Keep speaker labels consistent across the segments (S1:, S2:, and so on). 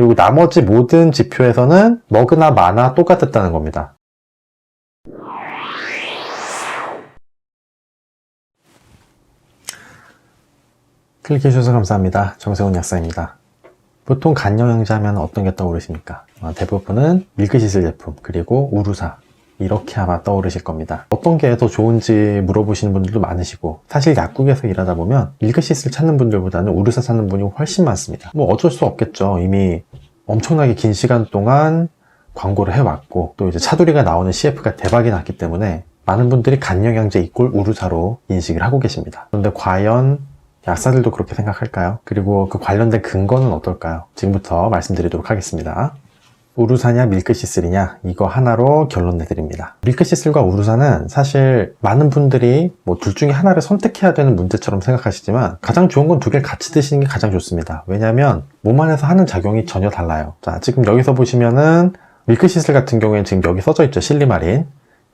S1: 그리고 나머지 모든 지표에서는 머그나 마나 똑같았다는 겁니다. 클릭해주셔서 감사합니다. 정세훈 약사입니다. 보통 간영양제 하면 어떤 게 떠오르십니까? 대부분은 밀크시슬 제품, 그리고 우루사, 이렇게 아마 떠오르실 겁니다. 어떤 게 더 좋은지 물어보시는 분들도 많으시고, 사실 약국에서 일하다 보면 밀크시슬 찾는 분들보다는 우루사 찾는 분이 훨씬 많습니다. 뭐 어쩔 수 없겠죠. 이미 엄청나게 긴 시간 동안 광고를 해왔고, 또 이제 차두리가 나오는 CF가 대박이 났기 때문에 많은 분들이 간영양제 이꼴 우루사로 인식을 하고 계십니다. 그런데 과연 약사들도 그렇게 생각할까요? 그리고 그 관련된 근거는 어떨까요? 지금부터 말씀드리도록 하겠습니다. 우루사냐 밀크시슬이냐, 이거 하나로 결론 내드립니다. 밀크시슬과 우루사는 사실 많은 분들이 뭐 둘 중에 하나를 선택해야 되는 문제처럼 생각하시지만, 가장 좋은 건 두 개를 같이 드시는 게 가장 좋습니다. 왜냐하면 몸 안에서 하는 작용이 전혀 달라요. 자, 지금 여기서 보시면은 밀크시슬 같은 경우에는 지금 여기 써져 있죠. 실리마린.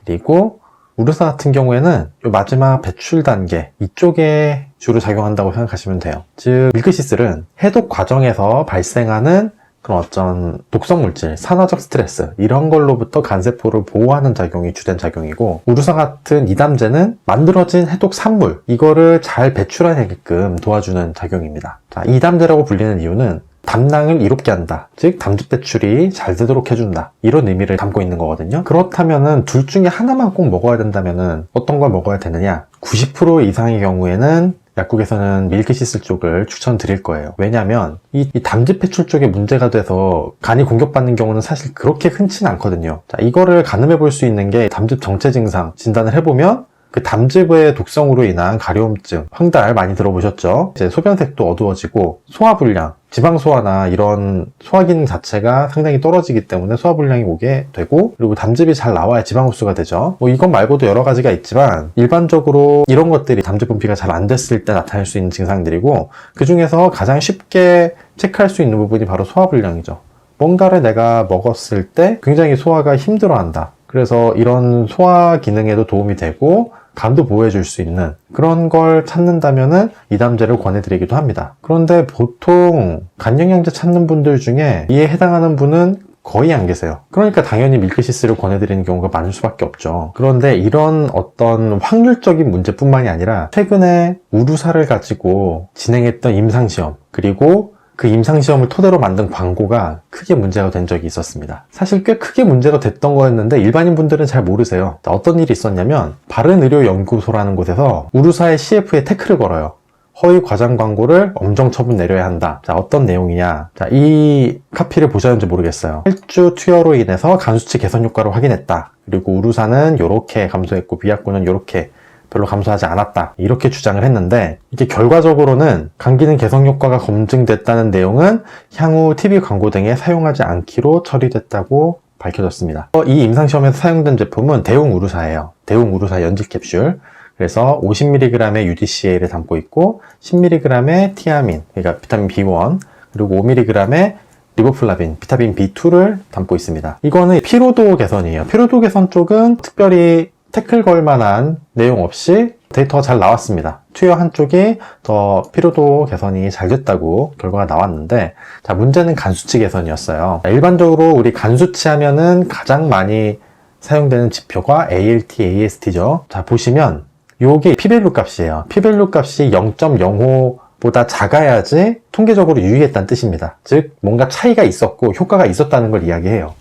S1: 그리고 우루사 같은 경우에는 이 마지막 배출 단계 이쪽에 주로 작용한다고 생각하시면 돼요. 즉 밀크시슬은 해독 과정에서 발생하는 그런 어떤 독성 물질, 산화적 스트레스, 이런 걸로부터 간세포를 보호하는 작용이 주된 작용이고, 우루사 같은 이담제는 만들어진 해독 산물, 이거를 잘 배출하게끔 도와주는 작용입니다. 자, 이담제라고 불리는 이유는 담낭을 이롭게 한다, 즉 담즙 배출이 잘 되도록 해준다, 이런 의미를 담고 있는 거거든요. 그렇다면은 둘 중에 하나만 꼭 먹어야 된다면은 어떤 걸 먹어야 되느냐? 90% 이상의 경우에는 약국에서는 밀크시슬 쪽을 추천드릴 거예요. 왜냐하면 이 담즙 배출 쪽에 문제가 돼서 간이 공격받는 경우는 사실 그렇게 흔치는 않거든요. 자, 이거를 가늠해 볼 수 있는 게 담즙 정체 증상 진단을 해보면, 그 담즙의 독성으로 인한 가려움증, 황달 많이 들어보셨죠? 이제 소변색도 어두워지고, 소화불량, 지방소화나 이런 소화 기능 자체가 상당히 떨어지기 때문에 소화불량이 오게 되고, 그리고 담즙이 잘 나와야 지방 흡수가 되죠. 뭐 이것 말고도 여러 가지가 있지만, 일반적으로 이런 것들이 담즙 분비가 잘 안 됐을 때 나타날 수 있는 증상들이고, 그 중에서 가장 쉽게 체크할 수 있는 부분이 바로 소화불량이죠. 뭔가를 내가 먹었을 때 굉장히 소화가 힘들어한다. 그래서 이런 소화 기능에도 도움이 되고 간도 보호해 줄 수 있는 그런 걸 찾는다면은 이담제를 권해드리기도 합니다. 그런데 보통 간영양제 찾는 분들 중에 이에 해당하는 분은 거의 안 계세요. 그러니까 당연히 밀크시슬을 권해드리는 경우가 많을 수밖에 없죠. 그런데 이런 어떤 확률적인 문제뿐만이 아니라, 최근에 우루사를 가지고 진행했던 임상시험, 그리고 그 임상시험을 토대로 만든 광고가 크게 문제가 된 적이 있었습니다. 사실 꽤 크게 문제가 됐던 거였는데 일반인 분들은 잘 모르세요. 자, 어떤 일이 있었냐면, 바른의료연구소라는 곳에서 우루사의 CF에 태클을 걸어요. 허위 과장 광고를 엄정 처분 내려야 한다. 자, 어떤 내용이냐. 자, 이 카피를 보셨는지 모르겠어요. 혈주 투여로 인해서 간수치 개선 효과를 확인했다. 그리고 우루사는 요렇게 감소했고 비약군은 요렇게 별로 감소하지 않았다, 이렇게 주장을 했는데, 이게 결과적으로는 간 기능 개선 효과가 검증됐다는 내용은 향후 TV 광고 등에 사용하지 않기로 처리됐다고 밝혀졌습니다. 이 임상시험에서 사용된 제품은 대웅 우루사예요. 대웅 우루사 연질 캡슐. 그래서 50mg의 UDCA를 담고 있고 10mg의 티아민, 그러니까 비타민 B1, 그리고 5mg의 리보플라빈, 비타민 B2를 담고 있습니다. 이거는 피로도 개선이에요. 피로도 개선 쪽은 특별히 태클 걸 만한 내용 없이 데이터가 잘 나왔습니다. 투여 한쪽이 더 피로도 개선이 잘 됐다고 결과가 나왔는데, 자, 문제는 간수치 개선이었어요. 일반적으로 우리 간수치 하면은 가장 많이 사용되는 지표가 ALT, AST죠. 자, 보시면 요게 피밸류 값이에요. 피밸류 값이 0.05보다 작아야지 통계적으로 유의했다는 뜻입니다. 즉 뭔가 차이가 있었고 효과가 있었다는 걸 이야기해요.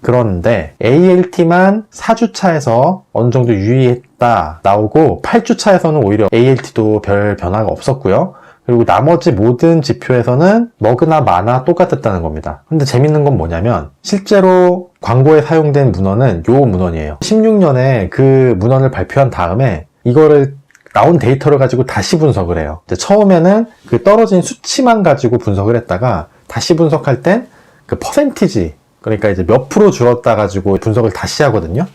S1: 그런데 ALT만 4주차에서 어느 정도 유의했다 나오고, 8주차에서는 오히려 ALT도 별 변화가 없었고요. 그리고 나머지 모든 지표에서는 머그나 마나 똑같았다는 겁니다. 근데 재밌는 건 뭐냐면, 실제로 광고에 사용된 문헌은 요 문헌이에요. 16년에 그 문헌을 발표한 다음에 이거를 나온 데이터를 가지고 다시 분석을 해요. 처음에는 그 떨어진 수치만 가지고 분석을 했다가, 다시 분석할 땐 그 퍼센티지, 그러니까 이제 몇 프로 줄었다 가지고 분석을 다시 하거든요.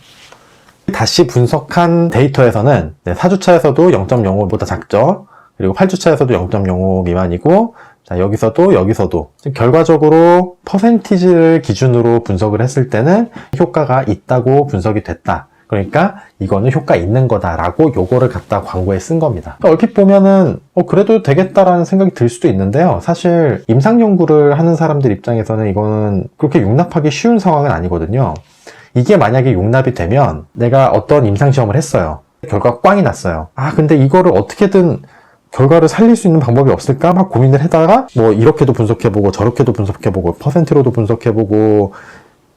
S1: 다시 분석한 데이터에서는 4주차에서도 0.05보다 작죠. 그리고 8주차에서도 0.05 미만이고, 자, 여기서도 결과적으로 퍼센티지를 기준으로 분석을 했을 때는 효과가 있다고 분석이 됐다. 그러니까 이거는 효과 있는 거다라고 요거를 갖다 광고에 쓴 겁니다. 얼핏 보면은 그래도 되겠다라는 생각이 들 수도 있는데요. 사실 임상 연구를 하는 사람들 입장에서는 이거는 그렇게 용납하기 쉬운 상황은 아니거든요. 이게 만약에 용납이 되면 내가 어떤 임상 시험을 했어요. 결과가 꽝이 났어요. 근데 이거를 어떻게든 결과를 살릴 수 있는 방법이 없을까 막 고민을 하다가 뭐 이렇게도 분석해보고 저렇게도 분석해보고 퍼센트로도 분석해보고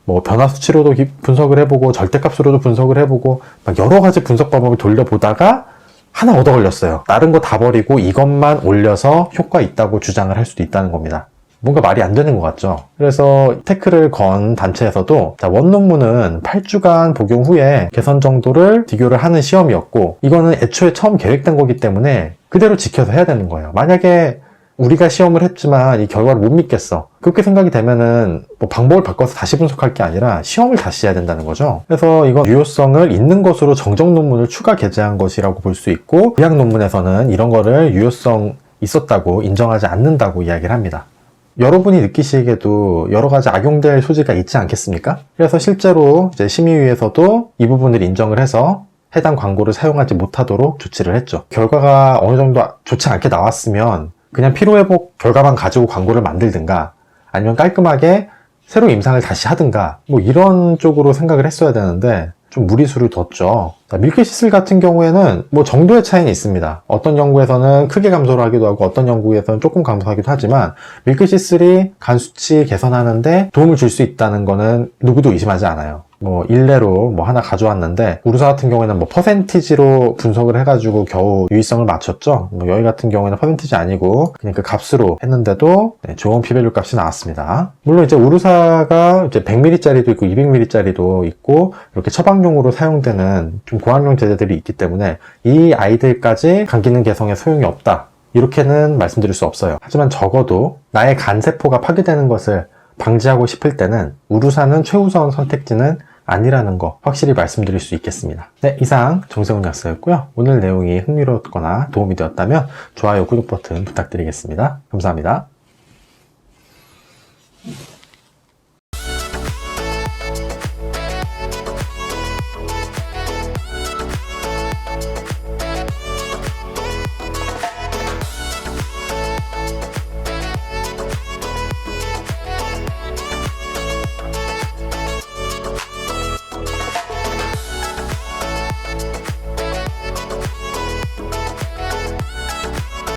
S1: 뭐 변화 수치로도 분석을 해보고 절대값으로도 분석을 해보고 막 여러 가지 분석 방법을 돌려보다가 하나 얻어 걸렸어요. 다른 거 다 버리고 이것만 올려서 효과 있다고 주장을 할 수도 있다는 겁니다. 뭔가 말이 안 되는 것 같죠. 그래서 태클을 건 단체에서도 원논문은 8주간 복용 후에 개선 정도를 비교를 하는 시험이었고 이거는 애초에 처음 계획된 거기 때문에 그대로 지켜서 해야 되는 거예요. 만약에 우리가 시험을 했지만 이 결과를 못 믿겠어. 그렇게 생각이 되면은 뭐 방법을 바꿔서 다시 분석할 게 아니라 시험을 다시 해야 된다는 거죠. 그래서 이건 유효성을 있는 것으로 정정 논문을 추가 게재한 것이라고 볼 수 있고 의학 논문에서는 이런 거를 유효성 있었다고 인정하지 않는다고 이야기를 합니다. 여러분이 느끼시기에도 여러 가지 악용될 소지가 있지 않겠습니까? 그래서 실제로 이제 심의위에서도 이 부분을 인정을 해서 해당 광고를 사용하지 못하도록 조치를 했죠. 결과가 어느 정도 좋지 않게 나왔으면 그냥 피로회복 결과만 가지고 광고를 만들든가 아니면 깔끔하게 새로 임상을 다시 하든가 뭐 이런 쪽으로 생각을 했어야 되는데 좀 무리수를 뒀죠. 밀크시슬 같은 경우에는 뭐 정도의 차이는 있습니다. 어떤 연구에서는 크게 감소를 하기도 하고 어떤 연구에서는 조금 감소하기도 하지만 밀크시슬이 간 수치 개선하는데 도움을 줄 수 있다는 거는 누구도 의심하지 않아요. 뭐 일례로 뭐 하나 가져왔는데 우루사 같은 경우에는 뭐 퍼센티지로 분석을 해가지고 겨우 유의성을 맞췄죠. 뭐 여기 같은 경우에는 퍼센티지 아니고 그냥 그 값으로 했는데도 좋은 피밸류 값이 나왔습니다. 물론 이제 우루사가 이제 100ml짜리도 있고 200ml짜리도 있고 이렇게 처방용으로 사용되는 좀 고함량 제제들이 있기 때문에 이 아이들까지 간 기능 개선에 소용이 없다. 이렇게는 말씀드릴 수 없어요. 하지만 적어도 나의 간세포가 파괴되는 것을 방지하고 싶을 때는 우루사는 최우선 선택지는 아니라는 거 확실히 말씀드릴 수 있겠습니다. 네, 이상 정세훈 약사였고요. 오늘 내용이 흥미로웠거나 도움이 되었다면 좋아요, 구독 버튼 부탁드리겠습니다. 감사합니다.